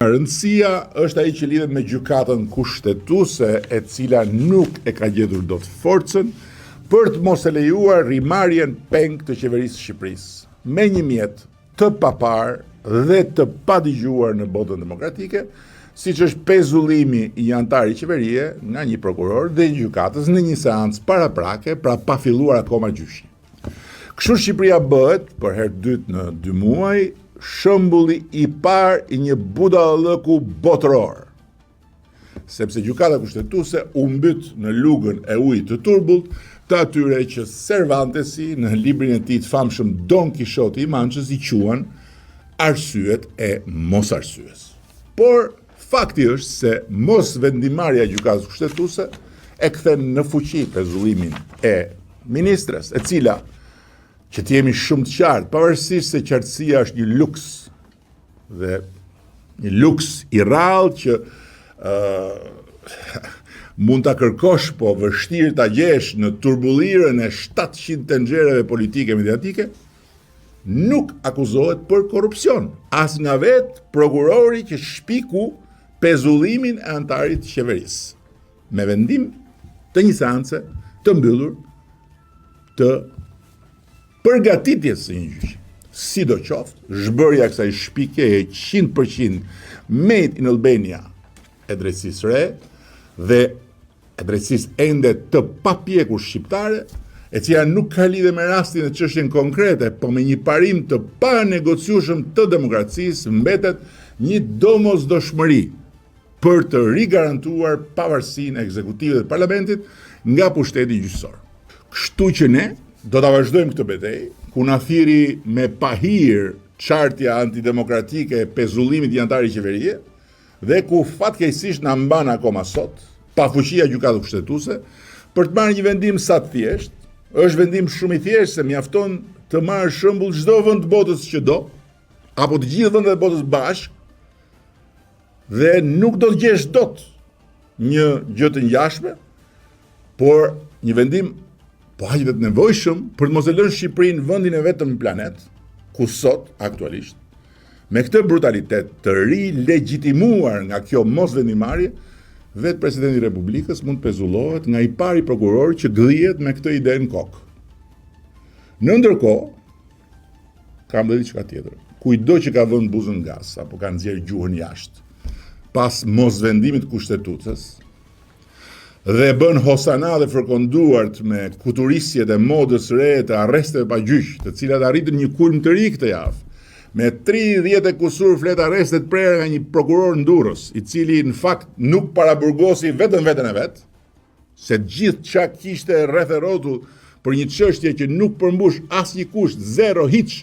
Rëndësia është ai që lidhet me gjykatën kushtetuese, e cila nuk e ka gjetur dot forcën për të mos e lejuar rrimarrjen peng të qeverisë së Shqipërisë, me një mjet të papar dhe të padëgjuar në botën demokratike, siç është pezullimi i antarit qeverie nga një prokuror dhe i gjykatës në një seancë paraprake, pra pa filluar akoma gjyqi. Kështu Shqipëria bëhet, për herë të dytë në 2 muaj, shembulli i parë i një budallëku botëror. Sepse gjykata kushtetuese u mbyt në lugën e ujit të turbullt të atyre që Cervantesi në librin e tij të famshëm Don Kishoti i Manchës i quan arsyet e mosarsyes. Por fakti është se mos vendimarrja e gjykatës kushtetuese e kthen në fuqi pezullimin e ministres, e cila, që të jemi shumë të qartë, pavarësisht se qartësia është një luks, dhe një luks i rrallë që mund ta kërkosh, po vështirë ta gjesh në turbullirën e 700 tenxhereve politike mediatike, nuk akuzohet për korrupsion, as nga vetë prokurori që shpiku pezullimin e antarit të qeverisë, me vendim të një seance të mbyllur të përgatitjes së një gjyqi. Sidoqoftë, zhbërja e kësaj shpikjeje 100% made in Albania e drejtësisë re dhe e drejtësisë ende të papjekur shqiptare, e cila nuk ka lidhje me rastin e çështjen konkrete, po me një parim të panegociueshëm të demokracisë, mbetet një domosdoshmëri për të rigarantuar pavarësinë e ekzekutivit dhe parlamentit nga pushteti gjyqësor. Kështu që ne do ta vazhdojmë këtë betejë, ku na thiri me pahir çartja antidemokratike e pezullimit i antarit qeverie, dhe ku fatkeqësisht na mban akoma sot pa fuqia gjykatës kushtetuese për të marrë një vendim sa të thjeshtë. Është vendim shumë i thjeshtë, se mjafton të marrë shembull çdo vend të botës që do, apo të gjithë vendet e botës bashkë, dhe nuk do të gjesh dot një gjë të ngjashme, por një vendim po aq të nevojshëm për të mos e lënë Shqipërinë vendin e vetëm në planet, ku sot, aktualisht, me këtë brutalitet të rilegjitimuar nga kjo mosvendimarrje, vetë presidenti i Republikës mund pezullohet nga i pari prokuror që gdhihet me këtë ide në kokë. Në ndërkohë, kam dhe diçka tjetër. Kujdo që ka vënë buzën gas apo ka nxjerrë gjuhën jashtë pas mosvendimit kushtetuesës, dhe bën hosana dhe fërkonduart me kuturisjet e modës re të arresteve pa gjyq, të cilat arritën një kulm të ri këtë javë, me 30 e kusur flet arrestet prerë nga një prokuror në Durrës, i cili në fakt nuk paraburgosi vetëm veten e vet, se gjithë çka kishte rreth e rrotull për një çështje që nuk përmbush asnjë kusht, zero hiç,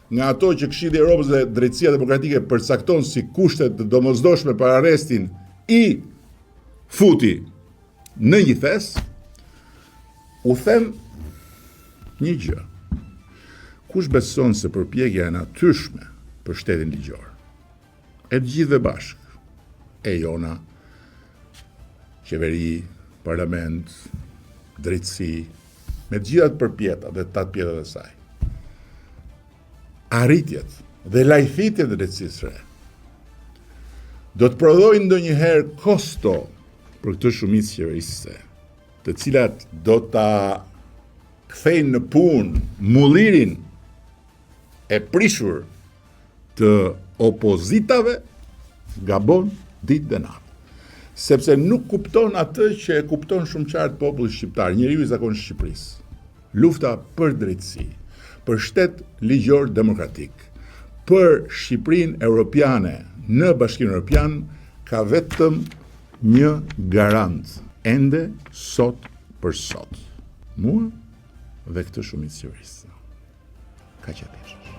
nga ato që Këshilli i Evropës dhe Drejtësia Demokratike përcakton si kushte të domosdoshme për arrestin, i futi në një thes, u them një gjë. Kush beson se përpjekja e natyrshme për shtetin ligjor, e të gjithëve bashkë, e jona, qeveri, parlament, drejtësi, me të gjithat përpjetat dhe tatë pjetat e saj, arritjet dhe lajthitjet e drejtësisë re, do të prodhojnë ndonjëherë kosto për këtë shumicë qeverisëse, të cilat do ta kthejnë në punë mullirin e prishur të opozitave, gabon ditë dhe natë. Sepse nuk kupton atë që e kupton shumë qartë populli shqiptar, njeriu i zakonshëm i Shqipërisë. Lufta për drejtësi, për shtet ligjor demokratik, për Shqipërinë europiane në Bashkimin Evropian, ka vetëm një garant ende sot për sot. Mua dhe këtë shumicë qeverisë. Kaq e thjeshtë.